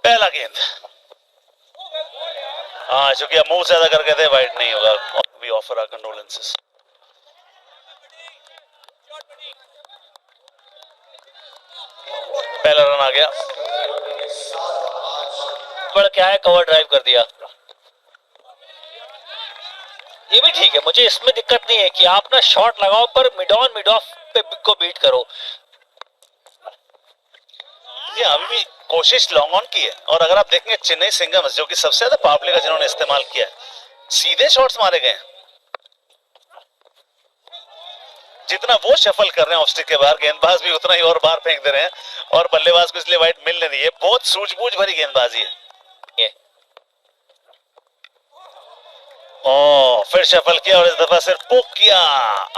पहला गेंद। हाँ, चूंकि अब मूव ज्यादा कर गए थे, वाइड नहीं होगा। We offer our condolences. पहला रन आ गया। पर क्या है, कवर ड्राइव कर दिया। ये भी ठीक है, मुझे इसमें दिक्कत नहीं है कि आप ना शॉट लगाओ पर मिड ऑन मिड ऑफ पे को बीट करो। ये अभी भी कोशिश लॉन्ग ऑन की है। और अगर आप देखेंगे चेन्नई सिंगम्स, जो कि सबसे ज्यादा पावर प्ले का जिन्होंने इस्तेमाल किया है, सीधे शॉट्स मारे गए। जितना वो शफल कर रहे हैं ऑफ स्टिक के बाहर, गेंदबाज भी उतना ही और बाहर फेंक दे रहे हैं और बल्लेबाज को इसलिए वाइड मिल नहीं रही है। बहुत सूझबूझ भरी गेंदबाजी है। ओ, फिर शफल किया और इस दफा सिर्फ पुक किया।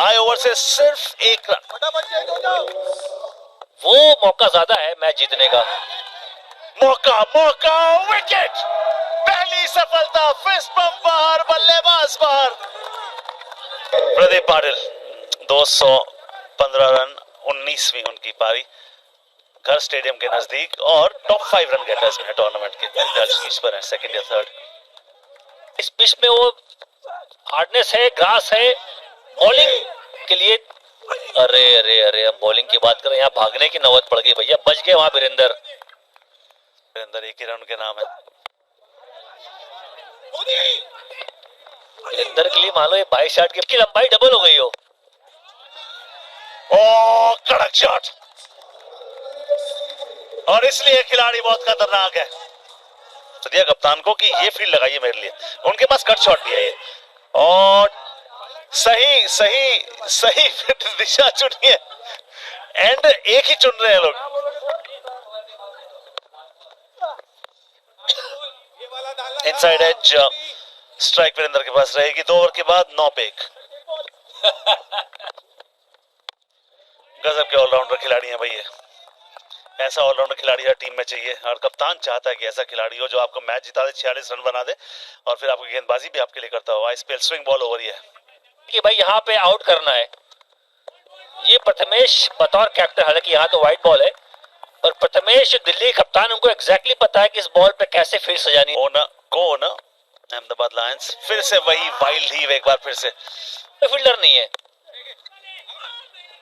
आए ओवर से सिर्फ एक रन। वो मौका ज्यादा है मैच जीतने का। मौका, मौका, विकेट। पहली सफलता, फिस्ट पंप बाहर, बल्लेबाज बाहर। प्रदीप पाटिल 215 रन, 19वीं उनकी पारी, घर स्टेडियम के नजदीक और टॉप 5 रन गेटर्स में टूर्नामेंट के शीर्ष पर है, सेकंड या थर्ड। इस पिच में वो हार्डनेस है, ग्रास है, बॉलिंग के लिए। अरे अरे अरे, हम बॉलिंग की बात करें, यहाँ भागने की नौबत पड़ गई भैया। बच गए वहां वीरेंद्र। एक ही रन के नाम है। वीरेंद्र के लिए मान लो ये 22 शॉट की लंबाई डबल हो गई हो। ओ, कड़क शॉट। और इसलिए खिलाड़ी बहुत खतरनाक है। तो दिया कप्तान को कि ये फील्ड लगाइए मेरे लिए। उनके पास कट शॉट भी है ये, और सही सही सही दिशा चुनी है। एंड एक ही चुन रहे हैं लोग। इनसाइड एज, स्ट्राइक वीरेंद्र के पास रहेगी। 2 ओवर के बाद 9 पे 1। गजब के ऑलराउंडर खिलाड़ी हैं भाई ये। ऐसा ऑलराउंडर खिलाड़ी हर टीम में चाहिए, और कप्तान चाहता है कि ऐसा खिलाड़ी हो जो आपको मैच जिता दे, 46 रन बना दे और फिर आपकी गेंदबाजी भी आपके लिए करता हो। आईपीएल स्विंग बॉल ओवर ही है कि भाई यहाँ पे आउट करना है। ये प्रथमेश बतौर कैप्टन, हालांकि यहाँ तो वाइट बॉल है, और प्रथमेश दिल्ली कप्तान, उनको एग्जैक्टली पता है कि इस बॉल पे कैसे फील्ड सजानी है। अहमदाबाद लायंस फिर से वही वाइल्ड ही एक बार फिर से। फील्डर नहीं है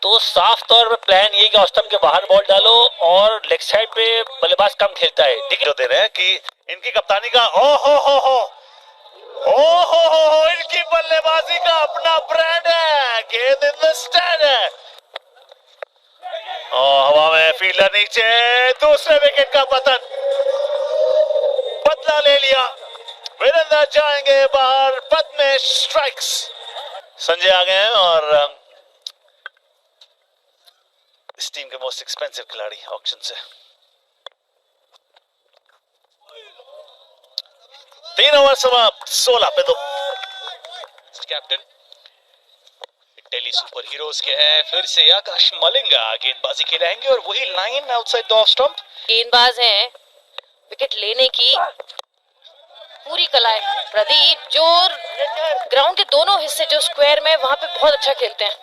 तो साफ तौर पर प्लान ये कि ऑस्टम के बाहर बॉल डालो, और लेग साइड पे बल्लेबाज कम खेलता है। जो दे रहे हैं कि इनकी कप्तानी का ओ हो इनकी बल्लेबाजी का अपना ब्रांड है। गेंद इन द स्टैंड है, हवा में, फील्डर नीचे, दूसरे विकेट का पतन। बदला ले लिया, वीरेंद्र जाएंगे बाहर, पद में स्ट्राइक्स। संजय आ गए हैं और इस टीम के मोस्ट एक्सपेंसिव खिलाड़ी ऑक्शन से। 3 ओवर समाप्त, 16 पे 2। कैप्टन दिल्ली सुपर हीरोज के हैं फिर से आकाश मलिंगा गेंदबाजी खेलेंगे, और वही line outside the off stump. गेंदबाज हैं, विकेट लेने की पूरी कला है। प्रदीप जो ग्राउंड के दोनों हिस्से जो स्क्वायर में, वहां पे बहुत अच्छा खेलते हैं।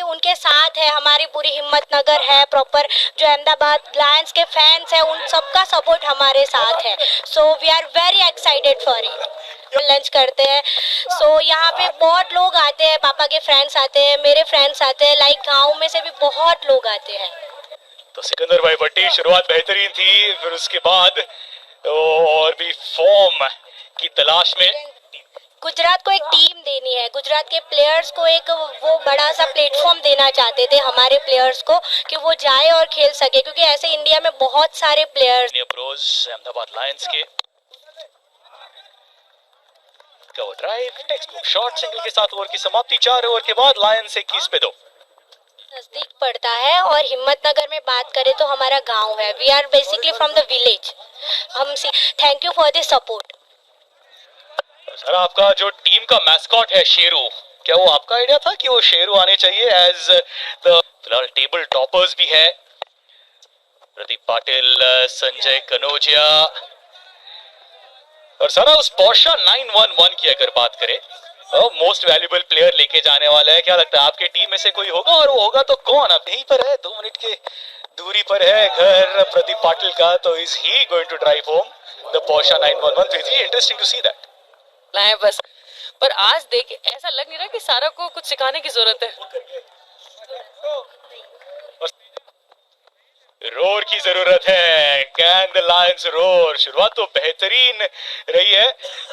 उनके साथ है, हमारी पूरी हिम्मतनगर है प्रॉपर, जो अहमदाबाद लायंस के फैंस हैं, उन सबका सपोर्ट हमारे साथ है। So we are very excited for it. Lunch करते हैं, सो यहाँ पे बहुत लोग आते हैं, पापा के फ्रेंड्स आते हैं, मेरे फ्रेंड्स आते हैं, लाइक गाँव में से भी बहुत लोग आते हैं। तो सिकंदर भाई भट्टी, शुरुआत बेहतरीन थी, फिर उसके बाद और भी फॉर्म की तलाश में। गुजरात को एक टीम देनी है, गुजरात के प्लेयर्स को एक वो बड़ा सा प्लेटफॉर्म देना चाहते थे हमारे प्लेयर्स को, कि वो जाए और खेल सके, क्योंकि ऐसे इंडिया में बहुत सारे प्लेयर्स। अप्रोच अहमदाबाद लायंस के cover drive, text book shot single के साथ ओवर की समाप्ति। 4 ओवर के बाद लायंस 21 पे 2 नजदीक पड़ता है। और हिम्मतनगर में बात करें तो हमारा गांव है, we are basically from the village. हम thank you for the support. Sir, आपका जो टीम का मैस्कॉट है शेरू, क्या वो आपका आइडिया था कि वो शेरू आने चाहिए एज द, फिलहाल टेबल टॉपर्स भी है प्रदीप पाटिल, संजय कनोजिया, और सारा उस पोर्शा 911 की अगर बात करें, मोस्ट वैल्यूएबल प्लेयर लेके जाने वाला है। क्या लगता है आपके टीम में से कोई होगा, और वो होगा तो कौन? अब यहीं पर है, दूरी पर है घर प्रदीप पाटिल का, तो is he going to drive home the Porsche 911? Very interesting to see that. लाए बस, पर आज देख ऐसा लग नहीं रहा कि सारा को कुछ सिखाने की जरूरत है। रोर की जरूरत है. Can the Lions roar? शुरुआत तो बेहतरीन रही है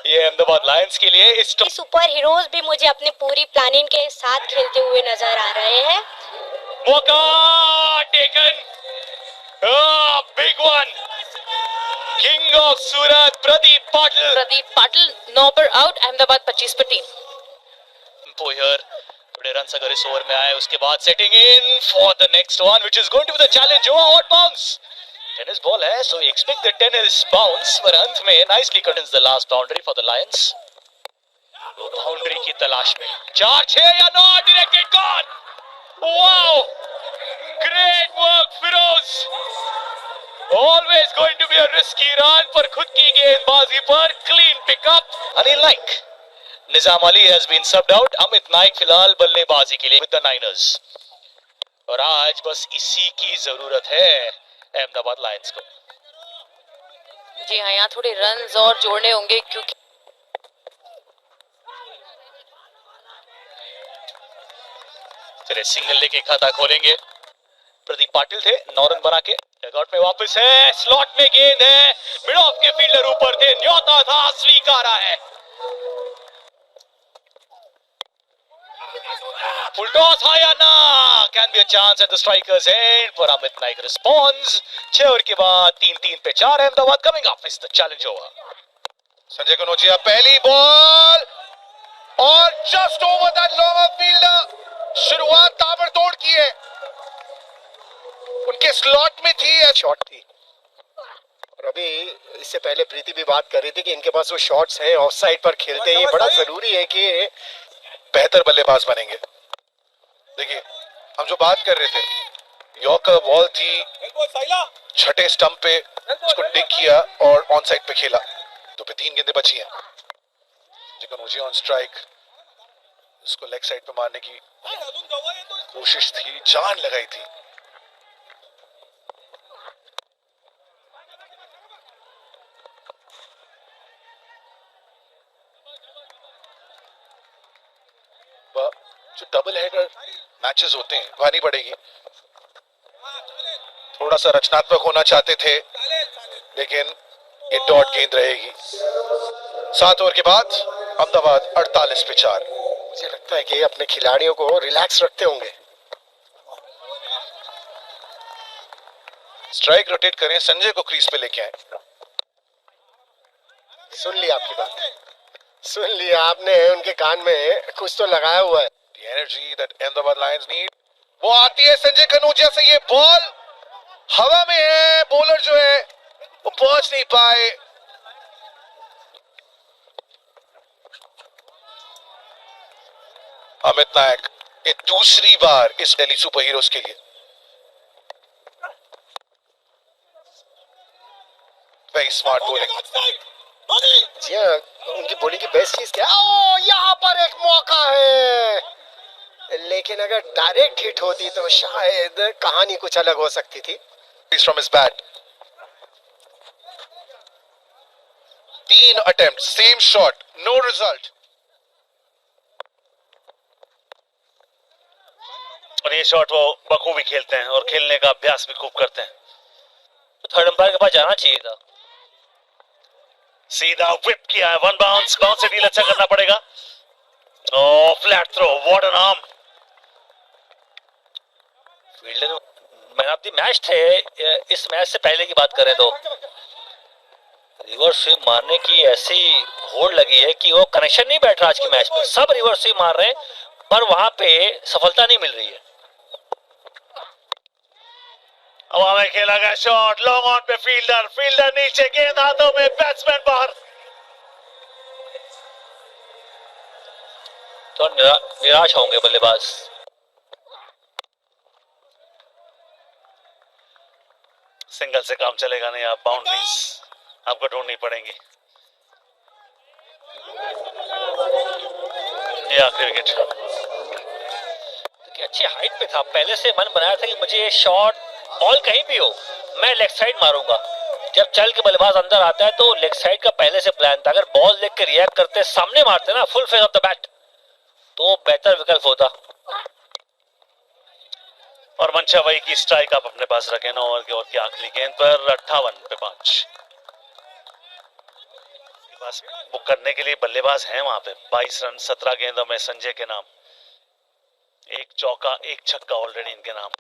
ये अहमदाबाद लायंस के लिए. इस सुपर हीरोज भी मुझे अपनी पूरी प्लानिंग के साथ खेलते हुए नजर आ रहे हैं. मौका taken, big one. King of Surat Pradeep Patil 9 पर आउट, अहमदाबाद 25 पर 3। पोयर बड़े रन अगर इस ओवर में आए, उसके बाद setting in for the next one which is going to be the challenge. Out bounce tennis ball है, so expect the tennis bounce, पर अंत में nicely cuts the last boundary for the Lions. वो boundary की तलाश में 4-6 या not directed gone. Wow, great work Firoz. Always going to be a risky run, पर खुद की गेंदबाजी पर clean pickup. Anil Naik, Nizam Ali has been subbed out. Amit Naik फिलहाल बल्लेबाजी के लिए with the Niners. और आज बस इसी की जरूरत है अहमदाबाद लायंस को. जी हाँ, यहाँ थोड़े रन्स और जोड़ने होंगे क्योंकि चलिए सिंगल लेके खाता खोलेंगे. प्रदीप पाटिल थे 9 रन बना के. डगआउट में वापस है, स्लॉट में गेंद है, मिड ऑफ के फील्डर ऊपर थे, न्योता था, स्वीकारा है. फुल टॉस हा या ना, can be a chance at the strikers and, पर अमित नाइक रिस्पॉन्स. 6 ओवर के बाद 3-3 पे 4. Ahmedabad coming off is the challenge over. Sanjay Kanojia पहली बॉल और just over that long fielder. शुरुआत ताबड़तोड़ की है, उनके स्लॉट में थी, शॉट थी. और अभी इससे पहले प्रीति भी बात कर रही थी कि इनके पास वो शॉट्स हैं, ऑफ साइड पर खेलते हैं. ये बड़ा जरूरी है कि बेहतर बल्लेबाज बनेंगे. देखिए हम जो बात कर रहे थे, यॉर्कर बॉल थी, छठे स्टंप पे उसको डिग किया और ऑन साइड पे खेला, तो पे 3 गेंदें बची हैं. कनौजिया ऑन स्ट्राइक, उसको लेग साइड पे मारने की कोशिश थी, जान लगाई थी. जो डबल हेडर मैचेस होते हैं वहां नहीं पड़ेगी. थोड़ा सा रचनात्मक होना चाहते थे, लेकिन ये डॉट गेंद रहेगी. 7 ओवर के बाद अहमदाबाद 48 पे 4. मुझे लगता है कि अपने खिलाड़ियों को रिलैक्स रखते होंगे. स्ट्राइक रोटेट करें, संजय को क्रीज पे लेके आए. सुन लिया आपकी बात, सुन लिया आपने. उनके कान में कुछ तो लगाया हुआ है. The energy that Ahmedabad Lions need. वो आती है संजय कनौजिया से, ये बॉल हवा में है, बॉलर जो है वो पहुंच नहीं पाए. अमित नायक ये दूसरी बार इस दिल्ली सुपर हीरोज के लिए. Very smart bowling. जी हाँ, उनकी बॉलिंग की बेस्ट चीज क्या? ओ, यहाँ पर एक मौका है, लेकिन अगर डायरेक्ट हिट होती तो शायद कहानी कुछ अलग हो सकती थी. From his bat. 3 attempts, same shot, no result. और ये शॉट वो बखूबी खेलते हैं और खेलने का अभ्यास भी खूब करते हैं. तो थर्ड अंपायर के पास जाना चाहिए था. सीधा whip किया है, 1 बाउंस. बाउंस से डील अच्छा करना पड़ेगा. Oh flat throw, what an arm. Fielder man of the match थे. इस मैच से पहले की बात करें तो रिवर्स स्विंग मारने की ऐसी होड़ लगी है कि वो कनेक्शन नहीं बैठ रहा आज के मैच में. सब रिवर्स स्विंग मार रहे हैं पर वहां पे सफलता नहीं मिल रही है. हवा में खेला गया शॉट, लॉन्ग ऑन पे फील्डर नीचे, गेंद हाथों में, बैट्समैन बाहर. तो निराश होंगे बल्लेबाज. सिंगल से काम चलेगा नहीं, आप बाउंड्रीज आपको ढूंढनी पड़ेंगी. ये आखिरी विकेट. अच्छी हाइट पे था, पहले से मन बनाया था कि मुझे ये शॉट बॉल कहीं भी हो, मैं लेग साइड मारूंगा। जब चल के बल्लेबाज अंदर आता है तो लेग साइड का पहले से प्लान था। अगर बॉल देख के रिएक्ट करते, सामने मारते ना full face of the bat, तो बेहतर विकल्प होता। और मंशा वही की स्ट्राइक आप अपने पास रखें 9 ओवर की आखिरी गेंद पर 58 पे 5। बस बुक करने के लिए बल्लेबाज हैं वहां पे। 22 रन 17 गेंदों में संजय के नाम, एक चौका एक छक्का ऑलरेडी इनके नाम।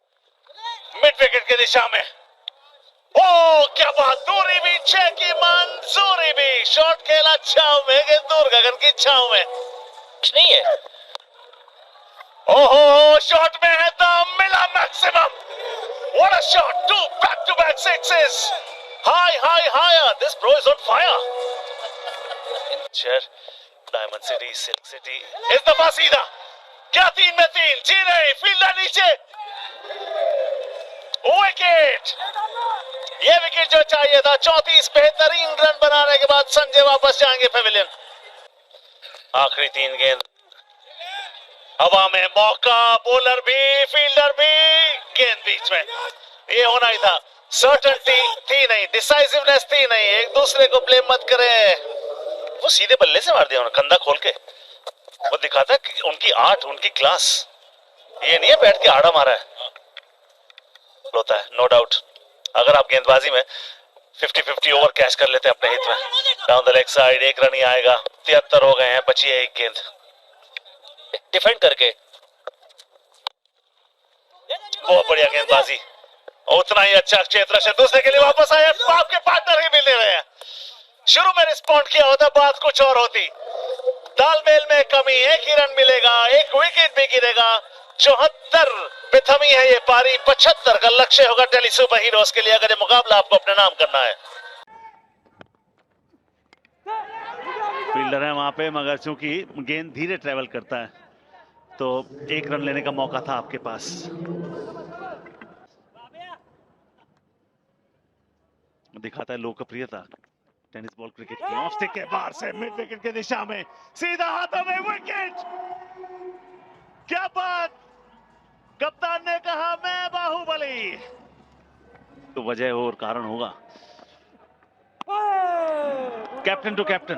मिड विकेट की दिशा में, ओ क्या बात, दूरी भी 6 की मंजूरी भी, शॉट खेला छाव में, गेंद दूर गगन की छाव में। कुछ नहीं है। ओहो, शॉट में है दम, मिला maximum. What a shot, 2 back-to-back sixes, higher, this bro is on fire। Diamond city, silk city, इस दफा सीधा, क्या 3 में 3, जी नहीं, फील्डर नीचे, विकेट। ये विकेट जो चाहिए था। 34 बेहतरीन रन बनाने के बाद संजय वापस जाएंगे पेविलियन। आखिरी 3 गेंद, हवा में मौका, बॉलर भी, फील्डर भी, गेंद बीच में, ये होना ही था। सर्टेनिटी थी नहीं, डिसाइसिवनेस थी नहीं, एक दूसरे को ब्लेम मत करें। वो सीधे बल्ले से मार दिया उन्होंने, कंधा खोल के। वो दिखाता है कि उनकी आर्ट, उनकी क्लास। ये नहीं है बैठ के आड़ा मारा है, होता है नो डाउट। अगर आप गेंदबाजी में 50-50 ओवर कैच कर लेते हैं अपने हित में, down the leg side 1 run ही आएगा। 73 हो गए हैं, बची है 1 गेंद। डिफेंड करके बहुत बढ़िया गेंदबाजी, उतना ही अच्छा क्षेत्र से दूसरे के लिए वापस आए। आपके पार्टनर ही मिल रहे हैं। शुरू में रिस्पॉन्ड किया होता बात कुछ और होती। तालमेल में कमी, 1 ही रन मिलेगा, 1 विकेट भी गिरेगा। 74 पे थमी है ये पारी, 75 का लक्ष्य होगा दिल्ली सुपर हीरोज के लिए अगर ये मुकाबला आपको अपने नाम करना है। फील्डर है वहां पे, मगर चूंकि गेंद धीरे ट्रेवल करता है तो 1 रन लेने का मौका था आपके पास। दिखाता है लोकप्रियता टेनिस बॉल क्रिकेट की। ऑफ स्टिक के बाहर से मिड विकेट की दिशा में, सीधा हाथों में विकेट। क्या बात, कप्तान ने कहा मैं बाहुबली, तो वजह और कारण होगा। कैप्टन टू कैप्टन,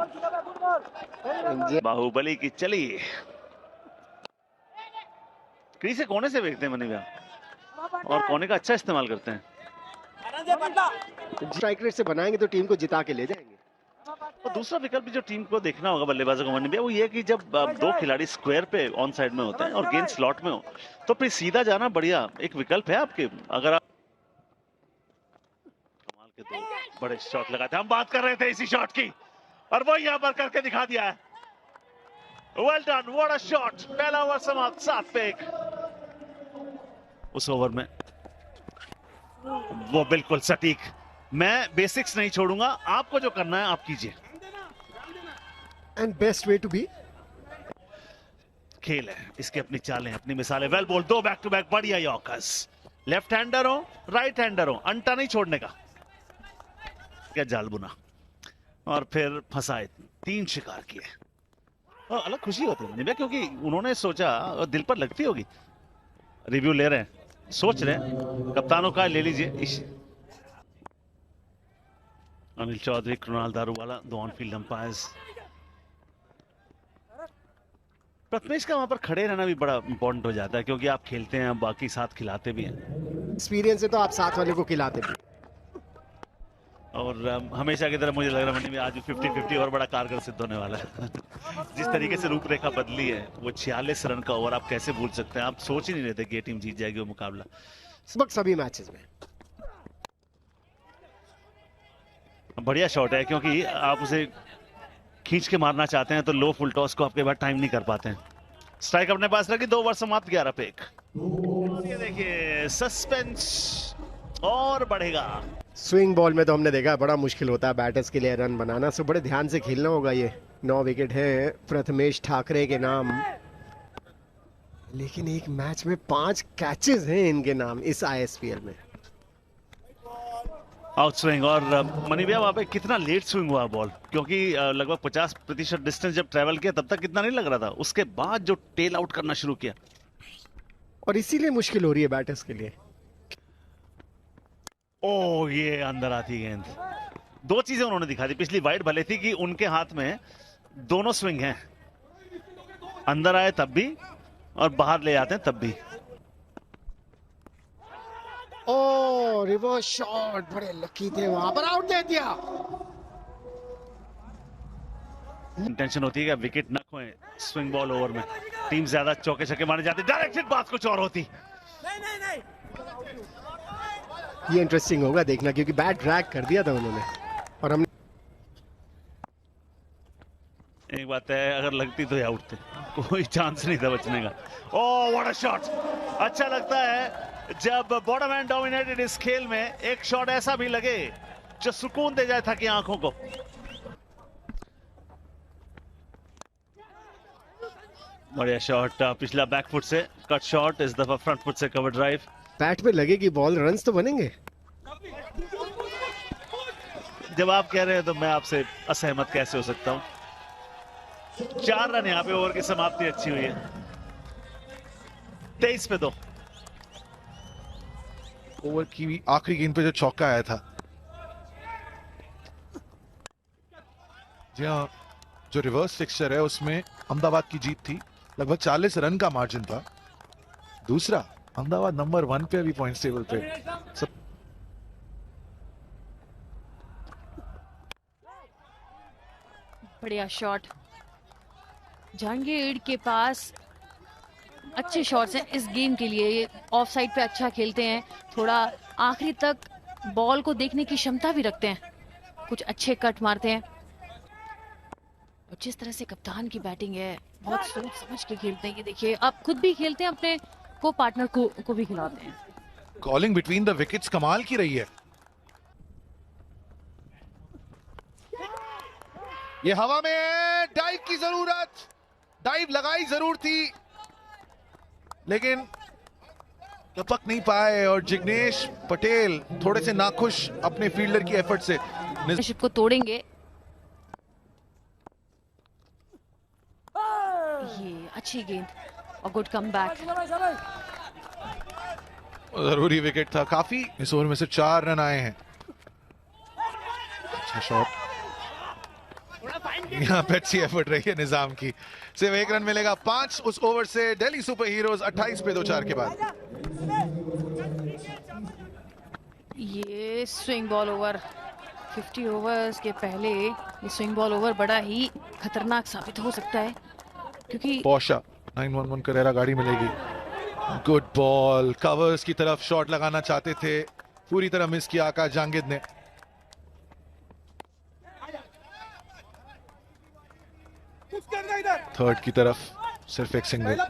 बाहुबली की चली। क्रीज से कोने से फेंकते हैं मनी भैया, और कोने का अच्छा इस्तेमाल करते हैं। स्ट्राइक रेट से बनाएंगे तो टीम को जिता के ले जाएंगे। और दूसरा विकल्प भी जो टीम को देखना होगा बल्लेबाजों को मनी भैया, वो ये कि जब 2 खिलाड़ी स्क्वायर पे ऑन साइड में होते हैं और गेंद स्लॉट में हो, तो फिर सीधा जाना बढ़िया एक विकल्प है आपके। अगर आप कमाल के 2 बड़े शॉट लगाते, हम बात कर रहे थे इसी शॉट की, और वो यहां पर करके दिखा दिया है। Well done, what a shot. पहला ओवर समाप्त 7 पे 1। उस ओवर में वो बिल्कुल सटीक। मैं बेसिक्स नहीं छोड़ूंगा, आपको जो करना है आप कीजिए। And best way to be, खेल है, इसकी अपनी चालें, अपनी मिसालें। Well ball, 2 back to back बढ़िया यॉर्कर्स। लेफ्ट हैंडर हो, राइट हैंडर हो, अंटा नहीं छोड़ने का। क्या जाल बुना और फिर फंसाए, 3 शिकार किए। और अलग खुशी होती है भैया, क्योंकि उन्होंने सोचा, और दिल पर लगती होगी। रिव्यू ले रहे हैं, सोच रहे हैं कप्तानों का, ले लीजिए। Anil Chaudhary, Krunal Daruwala, 2 on field umpires. Prathamesh का वहां पर खड़े रहना भी बड़ा इंपॉर्टेंट हो जाता है, क्योंकि आप खेलते हैं, बाकी साथ खिलाते भी हैं। एक्सपीरियंस है तो आप साथ वाले को खिलाते भी। और हमेशा की तरह मुझे लग रहा है में आज 50-50 और बड़ा कारगर सिद्ध होने वाला है। जिस तरीके से रूपरेखा बदली है, वो 46 रन का ओवर आप कैसे भूल सकते हैं। आप सोच ही नहीं रहे थे कि ये टीम जीत जाएगी वो मुकाबला। लगभग सभी मैचेस में बढ़िया शॉट है, क्योंकि आप उसे खींच के मारना चाहते हैं तो लो फुल टॉस को आपके बाद टाइम नहीं कर पाते हैं। स्ट्राइक अपने पास रखी, 2 ओवर समाप्त 11 पे 1। ये देखिए सस्पेंस और बढ़ेगा। स्विंग बॉल में तो हमने देखा बड़ा मुश्किल होता है बैटर्स के लिए रन बनाना, सो बड़े ध्यान से खेलना होगा। ये 9 विकेट है प्रथमेश ठाकरे के नाम, लेकिन एक मैच में 5 कैचेस हैं इनके नाम इस ISPL में। आउट स्विंग, और मनी भैया वहां पे कितना लेट स्विंग हुआ बॉल, क्योंकि लगभग 50% डिस्टेंस जब ट्रेवल किया तब तक कितना नहीं लग रहा था, उसके बाद जो टेल आउट करना शुरू किया, और इसीलिए मुश्किल हो रही है बैटर्स के लिए। ओ ये अंदर आती गेंद। दो चीजें उन्होंने दिखा दी। पिछली वाइड भले थी कि उनके हाथ में दोनों स्विंग हैं, अंदर आए तब भी और बाहर ले आते हैं तब भी। ओ रिवर्स शॉट, बड़े लकी थे, वहां पर आउट दे दिया। टेंशन होती है कि विकेट न खोए स्विंग बॉल ओवर में। टीम ज्यादा चौके छक्के मारे जाते, डायरेक्ट बात कुछ और होती। ये इंटरेस्टिंग होगा देखना, क्योंकि बैट ड्रैग कर दिया था उन्होंने और हमने। एक बात है, अगर लगती तो या उठते, कोई चांस नहीं था बचने का। Oh what a shot. अच्छा लगता है जब बॉटम हैंड डोमिनेटेड इस खेल में एक शॉट ऐसा भी लगे जो सुकून दे जाए थकी आंखों को। बढ़िया शॉट, पिछला बैकफुट से कट शॉट, इस दफा फ्रंट फुट से कवर ड्राइव। बैट पे लगेगी बॉल, रन्स तो बनेंगे। जब आप कह रहे हैं तो मैं आपसे असहमत कैसे हो सकता हूं। 4 रन यहां पे, ओवर की समाप्ति अच्छी हुई है। 23 पे 2। ओवर की आखिरी गेंद पे जो चौका आया था, जी हाँ, जो रिवर्स फिक्सचर है उसमें अहमदाबाद की जीत थी, लगभग 40 रन का मार्जिन था। दूसरा, अहमदाबाद नंबर 1 पे अभी पॉइंट्स टेबल पे सब। बढ़िया शॉट। जहांगीर के पास अच्छे शॉट्स हैं इस गेम के लिए। ये ऑफ साइड पे अच्छा खेलते हैं, थोड़ा आखिरी तक बॉल को देखने की क्षमता भी रखते हैं, कुछ अच्छे कट मारते हैं। और जिस तरह से कप्तान की बैटिंग है, बहुत सोच समझ के खेलते हैं। ये देखिए, आप खुद भी खेलते हैं, अपने को पार्टनर को भी खिलाते हैं। कॉलिंग बिटवीन द विकेट्स कमाल की रही है। ये हवा में है, डाइव की जरूरत, डाइव लगाई जरूर थी लेकिन टपक नहीं पाए और जिग्नेश पटेल थोड़े से नाखुश अपने फील्डर की एफर्ट से। पार्टनरशिप को तोड़ेंगे। ये अच्छी गेंद और गुड कमबैक। जरूरी विकेट था काफी। इस ओवर में से 4 रन आए हैं। अच्छा शॉट, यहाँ पे अच्छी एफर्ट रही है निजाम की। सिर्फ 1 रन मिलेगा। 5 उस ओवर से। दिल्ली सुपर हीरोज 28 पे 2-4 के बाद। ये स्विंग बॉल ओवर, 50 ओवर्स के पहले ये स्विंग बॉल ओवर बड़ा ही खतरनाक साबित हो सकता है, क्योंकि पौशा 911 करेरा गाड़ी मिलेगी। गुड बॉल, कवर्स की तरफ शॉट लगाना चाहते थे, पूरी तरह मिस किया आकाश जांगिद ने। थर्ड की तरफ सिर्फ एक सिंगल।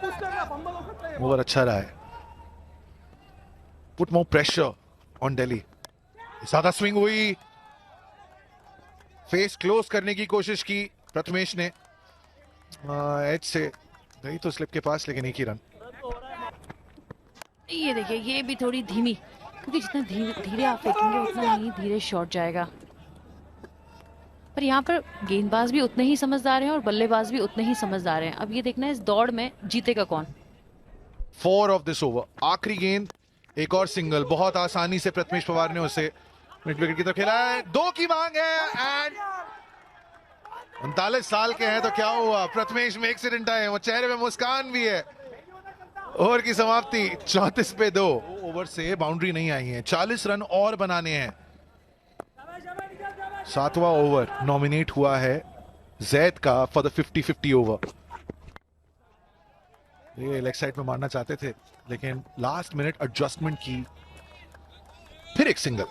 ओवर अच्छा रहा है। Put more pressure on Delhi. ज्यादा स्विंग हुई, फेस क्लोज करने की कोशिश की प्रथमेश ने, एज से गई तो स्लिप के पास, लेकिन 1 ही रन। ये देखिए, ये भी थोड़ी धीमी, क्योंकि जितना धीरे आप फेंकेंगे उतना ही धीरे शॉट जाएगा। पर यहाँ पर गेंदबाज भी उतने ही समझदार हैं और बल्लेबाज भी उतने ही समझदार हैं। अब ये देखना है इस दौड़ में जीतेगा कौन। 4 ऑफ दिस ओवर, आखिरी गेंद, एक और सिंगल। बहुत आसानी से प्रथमेश पवार ने उसे मिड विकेट की तरफ खेला है। 2 की मांग है एंड 39 साल के हैं तो क्या हुआ, प्रथमेश में एक्सीडेंट आए, वो चेहरे में मुस्कान भी है। ओवर की समाप्ति 34 पे 2। ओवर से बाउंड्री नहीं आई है, 40 रन और बनाने हैं। 7वां ओवर नॉमिनेट हुआ है जैद का फॉर द 50-50 ओवर। ये लेग साइड में मारना चाहते थे लेकिन लास्ट मिनट एडजस्टमेंट की, फिर एक सिंगल।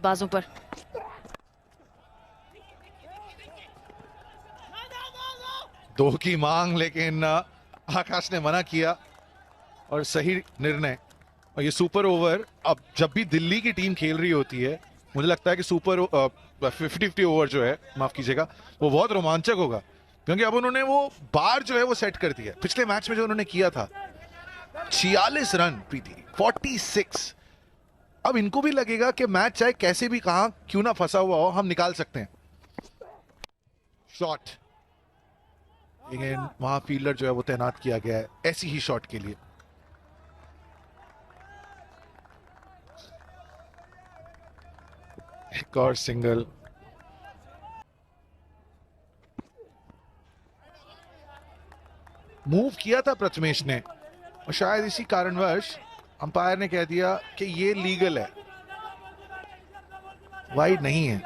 बाजों पर दो की मांग, लेकिन आकाश ने मना किया और सही निर्णय। और ये सुपर ओवर, अब जब भी दिल्ली की टीम खेल रही होती है, मुझे लगता है कि सुपर 50-50 ओवर जो है, माफ कीजिएगा, वो बहुत रोमांचक होगा, क्योंकि अब उन्होंने वो बार जो है वो सेट कर दिया। पिछले मैच में जो उन्होंने किया था 46 रन प्रीति, 46। अब इनको भी लगेगा कि मैच चाहे कैसे भी कहां क्यों ना फंसा हुआ हो, हम निकाल सकते हैं। शॉट, लेकिन वहां फील्डर जो है वो तैनात किया गया है ऐसी ही शॉट के लिए। एक और सिंगल। मूव किया था प्रथमेश ने और शायद इसी कारणवश अंपायर ने कह दिया कि ये लीगल है, वाइड नहीं है।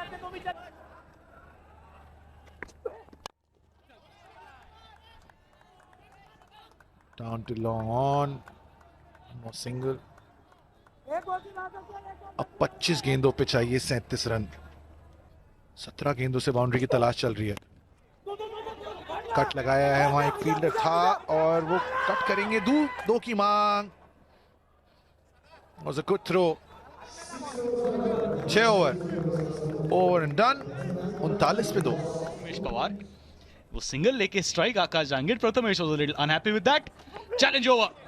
Down to long, single. अब 25 गेंदों पे चाहिए 37 रन। 17 गेंदों से बाउंड्री की तलाश चल रही है। कट लगाया है, वहां एक फील्डर था और वो कट करेंगे। दो की मांग। Was a good throw। 6 over and done. 39 पे 2। रमेश पवार वो सिंगल लेके strike Akash Jahangir. Prathamesh was a little unhappy with that. Challenge over.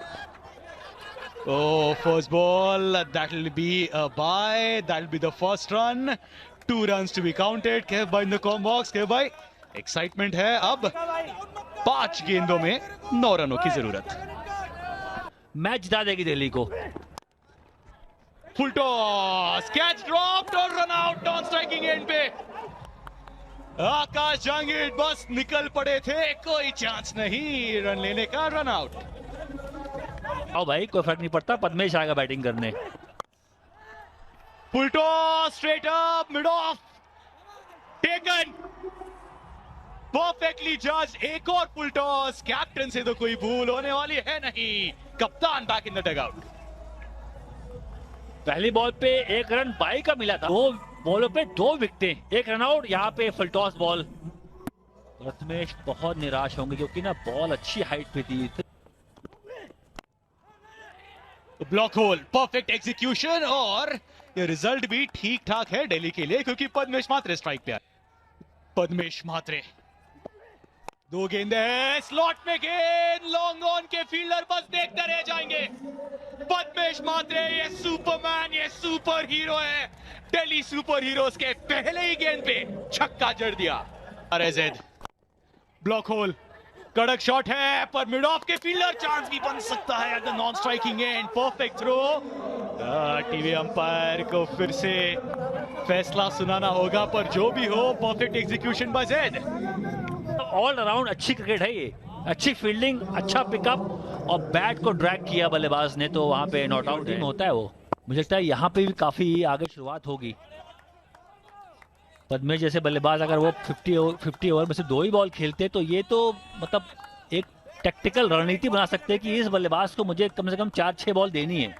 Oh, first ball, that will be a bye. That will be the first run. 2 runs to be counted. Kev bhai in the com box. Kev bhai, excitement है अब 5 गेंदों में 9 रनों की जरूरत। Match जिता देगी दिल्ली को। फुल टॉस, कैच ड्रॉप्ड और run out non striking and पे। आकाश जहांगीर बस निकल पड़े थे, कोई चांस नहीं रन लेने का। Run out. आओ भाई, कोई फर्क नहीं पड़ता, पद्मेश आएगा बैटिंग करने। Full toss, straight up, mid of, taken, perfectly जज। एक और फुल टॉस। कैप्टन से तो कोई भूल होने वाली है नहीं। कप्तान बैक इन द डगआउट। पहली बॉल पे 1 रन बाई का मिला था, 2 बॉलों पे 2 विकेटें, 1 रन आउट। यहाँ पे फुल टॉस बॉल। प्रथमेश बहुत निराश होंगे क्योंकि ना बॉल अच्छी हाइट पे थी। ब्लॉक होल, परफेक्ट एग्जीक्यूशन और ये रिजल्ट भी ठीक ठाक है दिल्ली के लिए क्योंकि पद्मेश म्हात्रे स्ट्राइक पे आए। पद्मेश म्हात्रे 2 गेंद है, स्लॉट में गेंद, लॉन्ग ऑन के फील्डर बस देखते रह जाएंगे। पद्मेश म्हात्रे ये सुपरमैन, ये सुपर हीरो है। दिल्ली सुपर हीरोज के पहले ही गेंद पे छक्का जड़ दिया। RZ ब्लॉक होल, कड़क शॉट है पर मिड ऑफ के फील्डर, चांस भी बन सकता है at the non striking end. Perfect throw. TV umpire को फिर से फैसला सुनाना होगा पर जो भी हो, perfect execution bye Z. All around अच्छी क्रिकेट है ये, अच्छी फील्डिंग, अच्छा पिकअप और बैट को ड्रैग किया बल्लेबाज ने, तो वहां पे नॉट आउट होता है वो। मुझे लगता है यहाँ पे भी काफी आगे शुरुआत होगी। पद्मेश जैसे बल्लेबाज अगर वो 50 ओवर में से 2 ही बॉल खेलते तो ये तो मतलब एक टैक्टिकल रणनीति बना सकते हैं कि इस बल्लेबाज को मुझे कम से कम 4-6 बॉल देनी है।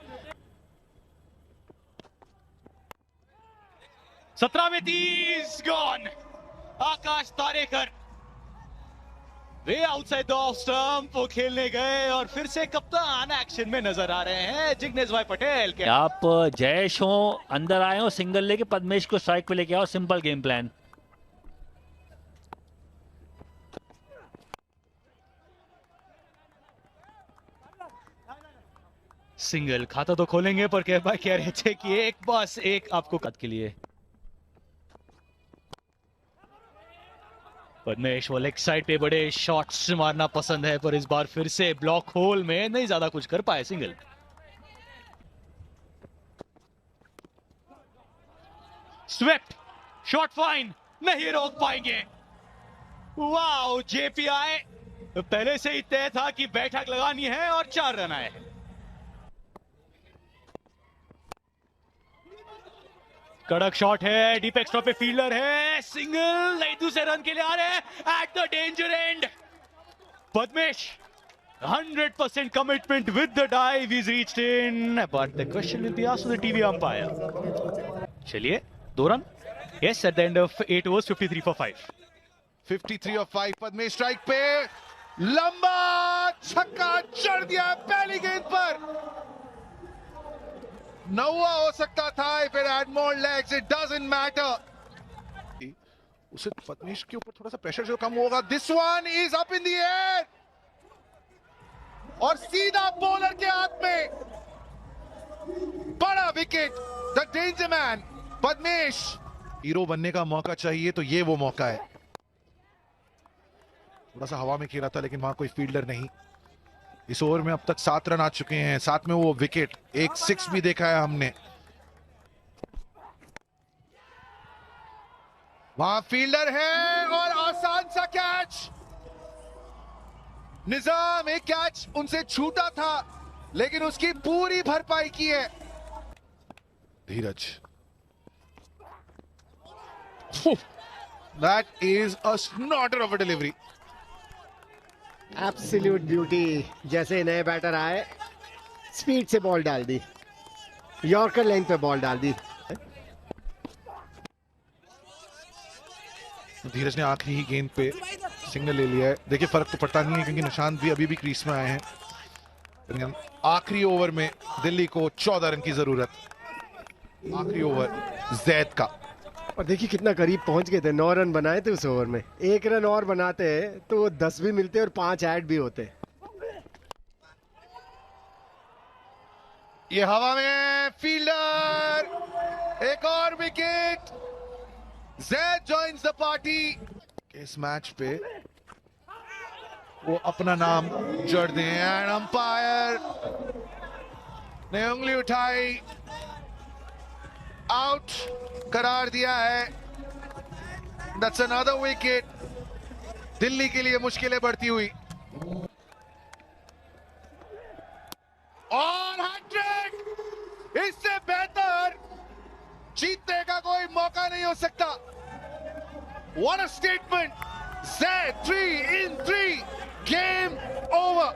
17 में 30 gone. Akash Tarekar way outside the off stump वो खेलने गए और फिर से कप्तान एक्शन में नजर आ रहे हैं जिग्नेश भाई पटेल के। आप जयेश हो, अंदर आए हो, सिंगल लेके पद्मेश को स्ट्राइक पे लेके आओ, सिंपल गेम प्लान। सिंगल खाता तो खोलेंगे पर कह भाई कह रहे थे कि एक बस एक आपको कद के लिए। पद्मेश वो लेग साइड पे बड़े शॉट्स मारना पसंद है पर इस बार फिर से ब्लॉक होल में नहीं ज्यादा कुछ कर पाए। सिंगल। स्वेप्ट शॉट फाइन, नहीं रोक पाएंगे। वाओ, जेपीआई पहले से ही तय था कि बैठक लगानी है और 4 रन आए। कड़क शॉट है, डीप एक्स्ट्रा पे फील्डर है, सिंगल नहीं, दूसरे रन के लिए आ रहे हैं at the danger and. Padmesh 100% commitment with the dive, he's reached in, but the question will be asked to the TV umpire. चलिए 2 run. Yes, at the end of 8 overs, 53 for 5. 53 और 5। Padmesh strike पे, लंबा छक्का जड़ दिया पहली गेंद पर। 9 हो सकता था if it had more legs, it doesn't matter। उसे पद्मेश के ऊपर थोड़ा सा प्रेशर जो कम होगा। This one is up in the air और सीधा बॉलर के हाथ में। बड़ा wicket, the danger man Padmesh. Hero बनने का मौका चाहिए तो ये वो मौका है। थोड़ा सा हवा में खेला था लेकिन वहां कोई फील्डर नहीं। इस ओवर में अब तक 7 रन आ चुके हैं, साथ में वो विकेट, एक 6 भी देखा है हमने। वहां फील्डर है और आसान सा कैच। निजाम एक कैच उनसे छूटा था लेकिन उसकी पूरी भरपाई की है Dheeraj. That is a snorter of a delivery. Absolute beauty. जैसे नए बैटर आए स्पीड से बॉल डाल दी, यॉर्कर लेंथ पे बॉल डाल दी। धीरज ने आखिरी ही गेंद पे सिग्नल ले लिया है। देखिए फर्क तो पड़ता नहीं है क्योंकि निशांत भी अभी भी क्रीज में आए हैं। लेकिन आखिरी ओवर में दिल्ली को 14 रन की जरूरत। आखिरी ओवर जैद का। और देखिए कितना करीब पहुंच गए थे। 9 रन बनाए थे उस ओवर में। 1 रन और बनाते तो 10 भी मिलते और 5 ऐड भी होते। ये हवा में फील्डर, एक और wicket. Zaid joins the party. इस मैच पे वो अपना नाम जोड़ दें एंड अंपायर ने उंगली उठाई, आउट करार दिया है। That's another wicket. दिल्ली के लिए मुश्किलें बढ़ती हुई। और हैट्रिक। इससे बेहतर जीतने का कोई मौका नहीं हो सकता। What a statement! Zed 3 in 3. Game over.